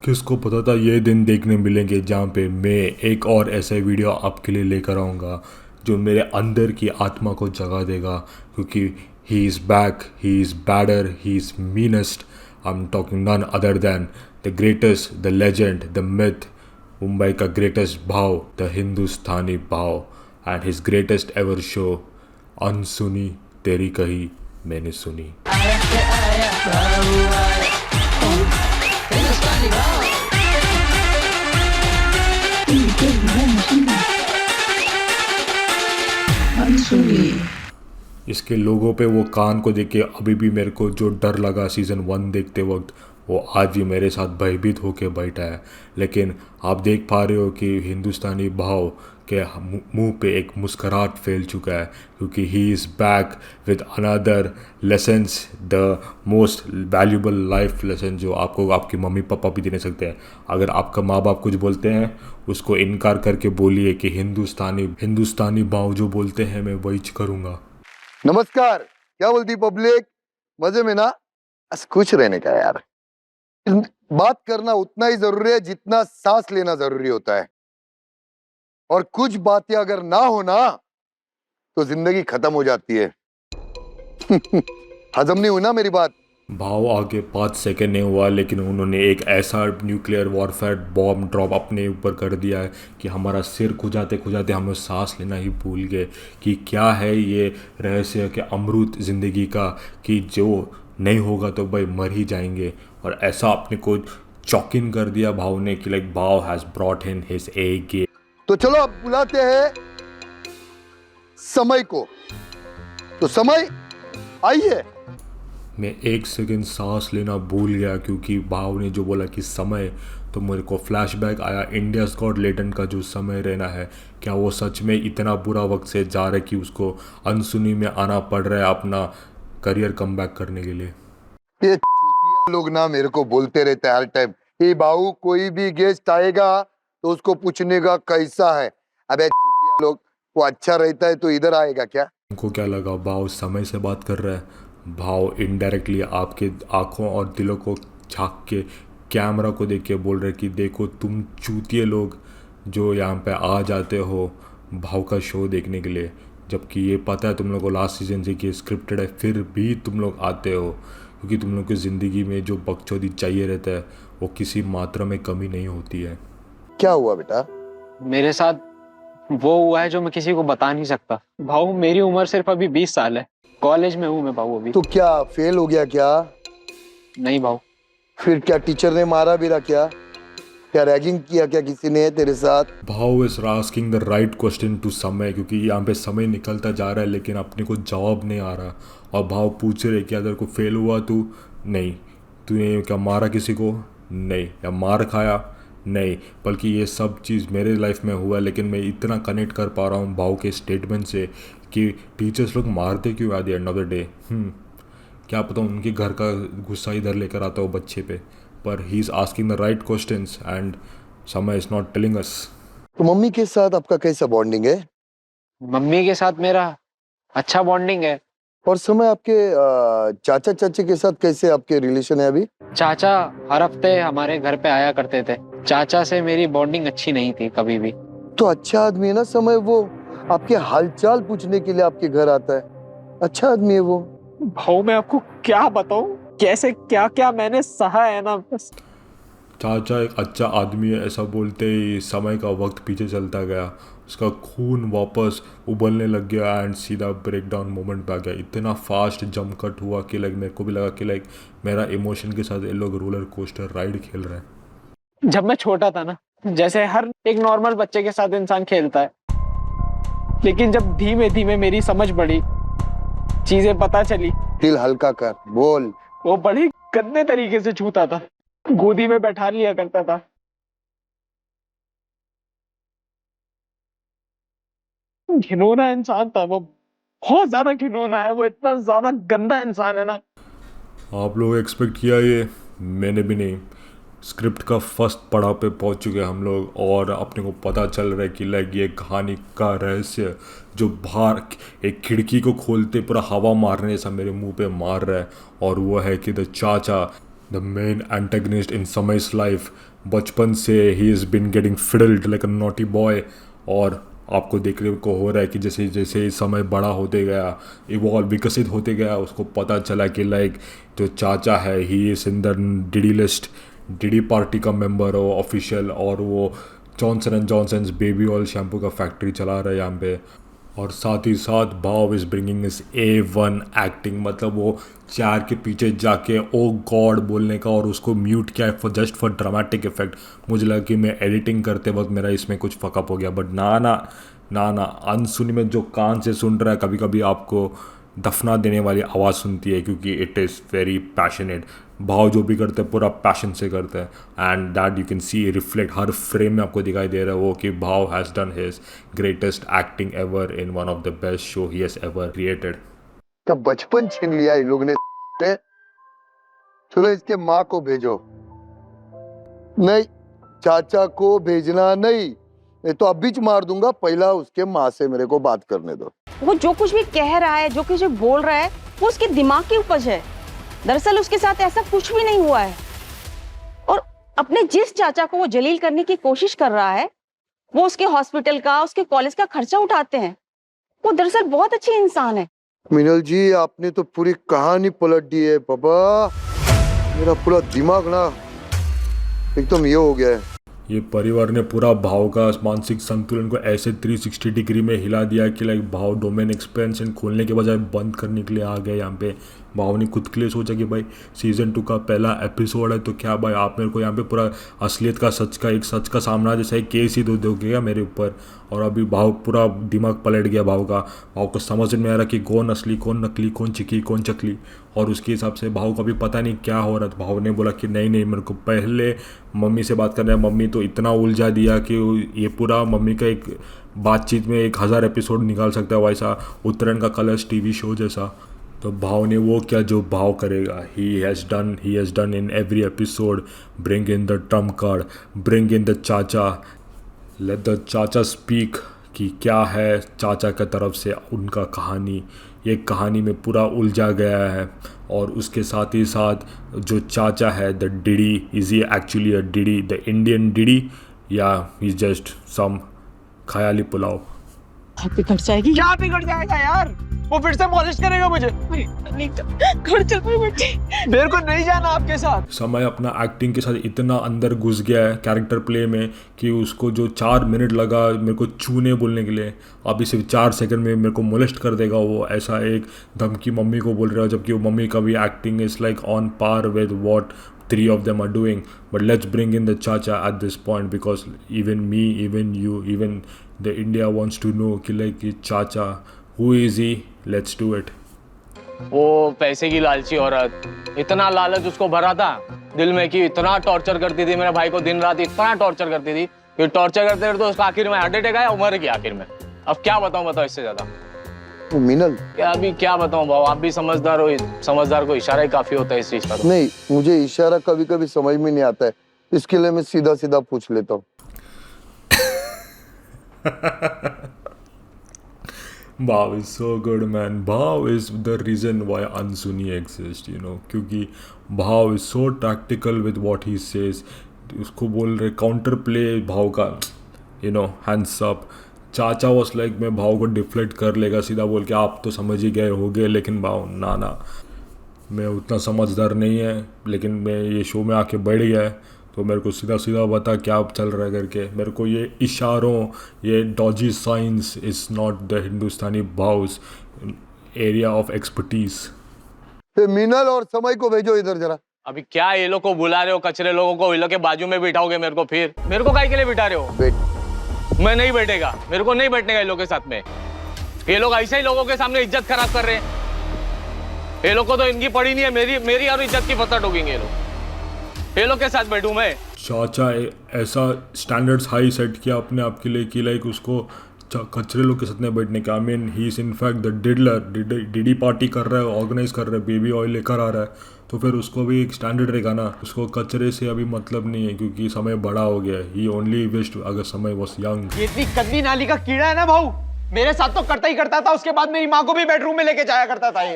किसको पता था ये दिन देखने मिलेंगे जहाँ पे मैं एक और ऐसा वीडियो आपके लिए लेकर आऊँगा जो मेरे अंदर की आत्मा को जगा देगा, क्योंकि he is back, he is badder, he is meanest. I am talking none other than the greatest, the legend, the myth, Mumbai का greatest Bhau, the Hindustani Bhau, and his greatest ever show Ansuni Teri Kahi मैंने सुनी। इसके लोगों पे वो कान को देख के अभी भी मेरे को जो डर लगा सीज़न 1 देखते वक्त, वो आज भी मेरे साथ भयभीत होके बैठा है। लेकिन आप देख पा रहे हो कि हिंदुस्तानी भाव के मुंह पे एक मुस्कुराहट फैल चुका है, क्योंकि he is back with another lessons, the most valuable life lesson जो आपको आपके मम्मी पापा भी दे नहीं सकते हैं। अगर आपका माँ बाप कुछ बोलते हैं उसको इनकार करके बोलिए कि हिंदुस्तानी भाव जो बोलते हैं मैं वही करूँगा। नमस्कार। क्या बोलती पब्लिक? मजे में ना? बस खुश रहने का यार। बात करना उतना ही जरूरी है जितना सांस लेना जरूरी होता है, और कुछ बातें अगर ना हो ना तो जिंदगी खत्म हो जाती है। हजम नहीं हुई ना मेरी बात? भाव आगे 5 सेकंड नहीं हुआ लेकिन उन्होंने एक ऐसा न्यूक्लियर वॉरफेयर बॉम्ब ड्रॉप अपने ऊपर कर दिया है कि हमारा सिर खुजाते खुजाते हम लोग सांस लेना ही भूल गए कि क्या है ये रहस्य के अमृत ज़िंदगी का, कि जो नहीं होगा तो भाई मर ही जाएंगे। और ऐसा अपने को चौकिन कर दिया भाव ने कि लाइक भाव has brought in his A game. तो चलो अब बुलाते हैं समय को। तो समय आइए। मैं 1 सेकंड सांस लेना भूल गया क्योंकि भाव ने जो बोला कि समय, तो मेरे को फ्लैशबैक आया इंडियाज़ गॉट लेटेंट का जो समय रहना है। क्या वो सच में इतना बुरा वक्त से जा रहा है कि उसको अनसुनी में आना पड़ रहा है अपना करियर कमबैक करने के लिए? ये चूतिया लोग ना मेरे को बोलते रहते हैं हर टाइम, ये बाबू कोई भी गेस्ट आएगा तो उसको पूछने का कैसा है। अबे चूतिया लोग, वो अच्छा रहता है तो इधर आएगा क्या? उनको क्या लगा भाव समय से बात कर रहा है? भाव इनडायरेक्टली आपके आँखों और दिलों को झांक के कैमरा को देख के बोल रहे कि देखो तुम चूतिए लोग जो यहाँ पे आ जाते हो भाव का शो देखने के लिए, जबकि ये पता है तुम लोग को लास्ट सीजन से कि स्क्रिप्टेड है, फिर भी तुम लोग आते हो क्योंकि तुम लोग की ज़िंदगी में जो बकचोदी चाहिए रहता है वो किसी मात्रा में कमी नहीं होती है। क्या हुआ बेटा? मेरे साथ वो हुआ है जो मैं किसी को बता नहीं सकता। भाऊ मेरी उम्र सिर्फ अभी 20 साल है, कॉलेज में हूँ मैं भाऊ अभी। तो क्या फेल हो गया क्या? नहीं भाऊ। फिर क्या टीचर ने मारा भी रहा क्या? क्या रैगिंग किया क्या किसी ने तेरे साथ? Bhav is asking the right question to Samay, क्योंकि यहाँ पे समय निकलता जा रहा है लेकिन अपने को जवाब नहीं आ रहा। और भाव पूछ रहे कि अगर को फेल हुआ तू? नहीं। तूने क्या मारा किसी को? नहीं। या मार खाया? नहीं। बल्कि ये सब चीज़ मेरे लाइफ में हुआ, लेकिन मैं इतना कनेक्ट कर पा रहा हूँ भाव के स्टेटमेंट से कि टीचर्स लोग मारते क्यों at the end of the day. क्या पता उनके घर का गुस्सा इधर लेकर आता हो बच्चे पे, पर he is asking the right questions and समय इज़ नॉट टेलिंग अस। तो मम्मी के साथ आपका कैसा बॉन्डिंग है? मम्मी के साथ मेरा अच्छा बॉन्डिंग है। और समय आपके चाचा चाची के साथ कैसे आपके रिलेशन है अभी? चाचा हर हफ्ते हमारे घर पे आया करते थे। चाचा से मेरी बॉन्डिंग अच्छी नहीं थी कभी भी। तो अच्छा आदमी है ना समय, वो आपके हालचाल पूछने के लिए आपके घर आता है। अच्छा आदमी है वो। भाऊ मैं आपको क्या बताऊं, कैसे क्या क्या मैंने सहा है ना। बस चाचा एक अच्छा आदमी है ऐसा बोलते ही समय का वक्त पीछे चलता गया, उसका खून वापस उबलने लग गया एंड सीधा ब्रेक डाउन मोमेंट पे आ गया। इतना फास्ट जंप कट हुआ कि लाइक मेरे को भी लगा कि लाइक मेरा इमोशन के साथ ये लोग रोलर कोस्टर राइड खेल रहे हैं। जब मैं छोटा था ना, जैसे हर एक नॉर्मल बच्चे के साथ इंसान खेलता है, लेकिन जब धीमे धीमे मेरी समझ बढ़ी, चीजें पता चली, दिल हल्का कर बोल। वो बड़ी गंदे तरीके से छूता था, गोदी में बैठा लिया करता था। घिनौना इंसान था वो, बहुत ज्यादा घिनौना है वो, इतना ज्यादा गंदा इंसान है ना। आप लोग एक्सपेक्ट किया ये? मैंने भी नहीं। स्क्रिप्ट का फर्स्ट पड़ाव पे पहुंच चुके हैं हम लोग और अपने को पता चल रहा है कि लाइक ये कहानी का रहस्य जो बाहर एक खिड़की को खोलते पूरा हवा मारने जैसा मेरे मुंह पे मार रहा है, और वो है कि the Chacha, the main antagonist in Samay's life, बचपन से ही is been getting fiddled like a naughty boy, और आपको देखने को हो रहा है कि जैसे जैसे समय बड़ा होते गया, इवॉल्व विकसित होते गया, उसको पता चला कि लाइक जो चाचा है he is in the DD list, DD party का मेंबर हो ऑफिशियल, और वो Johnson and Johnson's baby oil shampoo का फैक्ट्री चला रहा है यहाँ पे। और साथ ही साथ भाव इज़ ब्रिंगिंग इस A1 एक्टिंग, मतलब वो चेयर के पीछे जाके ओ गॉड बोलने का और उसको म्यूट किया for just for dramatic effect. मुझे लगा कि मैं एडिटिंग करते वक्त मेरा इसमें कुछ फकअप हो गया, बट ना ना ना ना, अनसुनी में जो कान से सुन रहा है कभी कभी आपको दफना देने वाली आवाज़ सुनती है, क्योंकि इट इज़ वेरी पैशनेट। भाव जो भी करते हैं पूरा पैशन से करते हैं, and that you can see reflect her frame में आपको दिखाई दे रहा है वो कि भाव has done his greatest acting ever in one of the best show he has ever created. क्या बचपन छीन लिया इन लोगों ने। चलो इसके माँ को भेजो। नहीं, चाचा को भेजना नहीं, नहीं तो अभी मार दूंगा। पहला उसके माँ से मेरे को बात करने दो। वो जो कुछ भी कह रहा है, जो कुछ भी बोल रहा है, वो उसके दिमाग की उपज है। दरअसल उसके साथ ऐसा कुछ भी नहीं हुआ है, और अपने जिस चाचा को वो जलील करने की कोशिश कर रहा है, वो उसके हॉस्पिटल का, उसके कॉलेज का खर्चा उठाते हैं। वो दरअसल बहुत अच्छे इंसान है। मिनल जी, आपने तो पूरी कहानी पलट दी है बाबा। मेरा पूरा दिमाग ना एकदम ये हो गया है। ये परिवार ने पूरा भाव का मानसिक संतुलन को ऐसे 360 डिग्री में हिला दिया कि लाइक भाव डोमेन एक्सपेंशन खोलने के बजाय बंद करने के लिए आ गए यहाँ पे। भाव ने खुद के लिए सोचा कि भाई सीज़न 2 का पहला एपिसोड है, तो क्या भाई आप मेरे को यहाँ पे पूरा असलियत का सच का सामना जैसा एक केस ही दोगे क्या मेरे ऊपर। और अभी भाव पूरा दिमाग पलट गया भाव का। भाव को समझ में आ रहा कि कौन असली, कौन नकली, कौन चिकी, कौन चकली, और उसके हिसाब से भाव को भी पता नहीं क्या हो रहा था। भाव ने बोला कि नहीं मेरे को पहले मम्मी से बात करना है। मम्मी तो इतना उलझा दिया कि ये पूरा मम्मी का एक बातचीत में 1000 एपिसोड निकाल सकता है, वैसा उत्तरायण का कलर्स टीवी शो जैसा। तो भाव ने वो क्या जो भाव करेगा, he has done in every episode. Bring in the Trump card, bring in the चाचा, लेट द चाचा स्पीक कि क्या है चाचा की तरफ से उनका कहानी। ये कहानी में पूरा उलझा गया है। और उसके साथ ही साथ जो चाचा है the DD, is he actually a DD, the Indian DD, या इज जस्ट सम ख्याली पुलाव। बिगड़ जाएगी। क्या बिगड़ जाएगा यार? वो फिर से पॉलिश करेगा मुझे। घर चल बेटी। मेरे को नहीं जाना आपके साथ। समय अपना एक्टिंग के साथ इतना अंदर घुस गया है कैरेक्टर प्ले में कि उसको जो 4 मिनट लगा मेरे को छूने बोलने के लिए, अभी सिर्फ 4 सेकंड में मेरे को मोलेस्ट कर देगा वो, ऐसा एक धमकी मम्मी को बोल रहा है। जबकि वो मम्मी का भी acting is like on par with what 3 of them are doing. But let's bring in the Chacha at this point, because even me, even you, even the India wants to know कि like ये Chacha, who is he? Let's do it. वो पैसे की लालची औरत, इतना लालच उसको भरा था दिल में कि इतना टॉर्चर करती थी मेरे भाई को, दिन रात इतना टॉर्चर करती थी कि टॉर्चर करते करते उसका आखिर में हार्ट अटैक आया, मर गया आखिर में। अब क्या बताऊं इससे ज्यादा मिनल। क्या बताऊं भाव, आप भी समझदार हो, समझदार को इशारा ही काफी होता है इस चीज का। नहीं, मुझे इशारा कभी कभी समझ में नहीं आता है, इसके लिए मैं सीधा सीधा पूछ लेता हूँ। Bhav is so good, man. Bhav is the reason why Unsuni exists, you know, क्योंकि Bhav is so tactical with what he says. उसको बोल रहे काउंटर प्ले भाव का, you know, hands up. चाचा वॉज लाइक मैं भाव को डिफ्लेक्ट कर लेगा सीधा बोल के आप तो समझ ही गए होगे, लेकिन भाव ना मैं उतना समझदार नहीं है, लेकिन मैं ये शो में आके बैठ गया है तो मेरे को सीधा सीधा बता क्या चल रहा है करके। मेरे को ये इशारों, ये dodgy science is not the Hindustani Bhau's area of expertise. Minal और समय को भेजो इधर जरा। अभी क्या ये लोग को बुला रहे हो, कचरे लोगों को ये लोग के बाजू में बिठाओगे मेरे को? फिर मेरे को काहे के लिए बिठा रहे हो? मैं नहीं बैठेगा, मेरे को नहीं बैठने का इन लोगों के साथ में। ये लोग ऐसे ही लोगों के सामने इज्जत खराब कर रहे हैं। ये लोग को तो इनकी पड़ी नहीं है, मेरी और इज्जत की पत्ता ठोकेंगे ये लोग। ये लोग के साथ बैठूं मैं? चाचा ऐसा स्टैंडर्ड्स हाई सेट किया अपने आप के लिए कि लाइक उसको कचरे लोग के साथ में बैठने का। I mean he is in fact the diddler, Diddy party कर रहा है, ऑर्गेनाइज कर रहा है, बेबी ऑयल लेकर आ रहा है, तो फिर उसको भी एक स्टैंडर्ड रहेगा ना। उसको कचरे से अभी मतलब नहीं है क्योंकि समय बड़ा हो गया है। ही ओनली विश्ड अगर समय वॉज यंग। ये इतनी गंदी नाली का कीड़ा है ना भाऊ, मेरे साथ तो करता ही करता था, उसके बाद मेरी माँ को भी बेडरूम में लेके जाया करता था ये।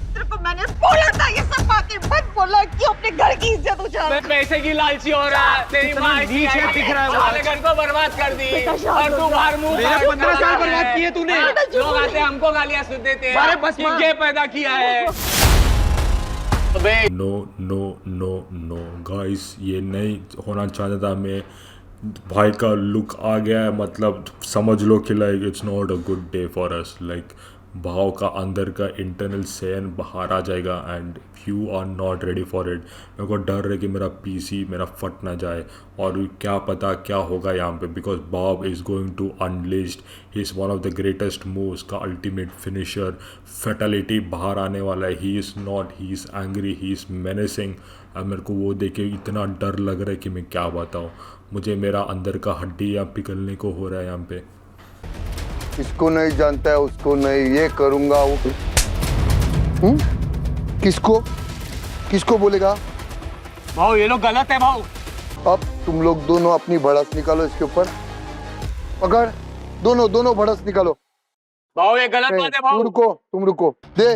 तेरे को मैंने बोला था ये सब बातें मत बोल रहा है कि अपने घर की इज्जत उछाल। मैं पैसे की लालची हो रहा है, तेरी माँ ऐसी नीच है, आई, दिख रहा है वो साले आज। घर को बर्बाद कर दी बेटा शांत और तू हो जा। बाहर मुंह मेरा फाड़ 15 साल कर बर्बाद है। किए तूने। लोग आते हमको गालियां सुन देते हैं अरे बस कि माँ। ये पैदा किया है। अबे no no no no guys, ये नहीं होना चाहता था मैं। भाई का लुक आ गया है, मतलब समझ लो कि like it's not a good day for us. Like भाव का अंदर का इंटरनल सैन बाहर आ जाएगा and you are not ready for it. मेरे को डर है कि मेरा पीसी मेरा फट ना जाए और क्या पता क्या होगा यहाँ पे, because Bob is going to unleashed. He is one of the greatest moves का अल्टीमेट फिनिशर। फैटलिटी बाहर आने वाला है। He is not, he is angry, he is menacing. अब मेरे को वो देख के इतना डर लग रहा है कि मैं क्या बताऊँ। मुझे मेरा अंदर का हड्डी यहाँ पिघलने को हो रहा है यहाँ पे। इसको नहीं जानता है, उसको नहीं, ये करूंगा वो। किसको किसको बोलेगा? भाऊ ये लोग गलत है भाऊ। अब तुम लोग दोनों अपनी भड़स निकालो इसके ऊपर। पकड़, दोनों दोनों भड़स निकालो। भाऊ ये गलत बात है भाऊ। तुम रुको दे।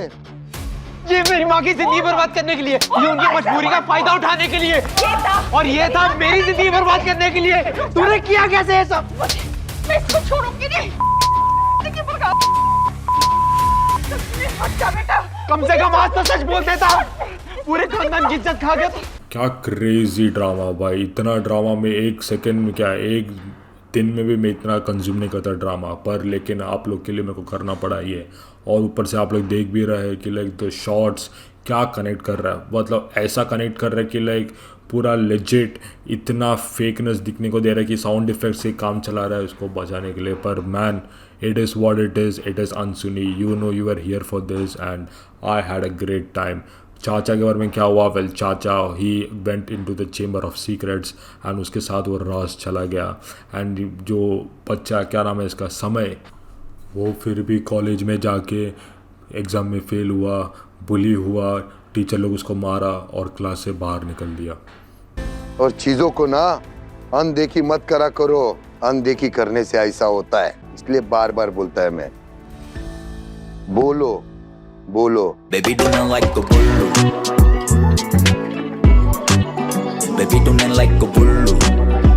ये मेरी माँ की जिंदगी बर्बाद करने के लिए, ये उनकी मजबूरी का फायदा उठाने के लिए, और ये था मेरी जिंदगी बर्बाद करने के लिए। तूने किया कैसे ये सब? मैं इसको छोड़ूंगी नहीं। लेकिन भगा। हट जा बेटा। कम से कम आज तो सच बोल देता, पूरे खानदान की इज्जत खा गया था। क्या क्रेजी ड्रामा भाई। इतना ड्रामा में एक सेकंड में, क्या एक दिन में भी मैं इतना कंज्यूम नहीं करता ड्रामा पर, लेकिन आप लोग के लिए मेरे को करना पड़ा ये। और ऊपर से आप लोग देख भी रहे हैं कि लाइक द शॉट्स क्या कनेक्ट कर रहा है, मतलब ऐसा कनेक्ट कर रहा है कि लाइक पूरा लेजिट, इतना फेकनेस दिखने को दे रहा है कि साउंड इफेक्ट से काम चला रहा है उसको बचाने के लिए। पर man, it is what it is Ansuni. You know you are here for this and I had a great time. Chacha के बारे में क्या हुआ? Well, Chacha he went into the chamber of secrets and उसके साथ वो राज चला गया। एंड जो बच्चा, क्या नाम है इसका, समय, वो फिर भी कॉलेज में जाके एग्ज़ाम में फेल हुआ, बुली हुआ, टीचर लोग उसको मारा और क्लास से बाहर निकल दिया। और चीजों को ना अनदेखी मत करा करो, अनदेखी करने से ऐसा होता है, इसलिए बार बार बोलता है मैं। बोलो बोलो। Baby do not like a bullu. Baby do not like a bullu.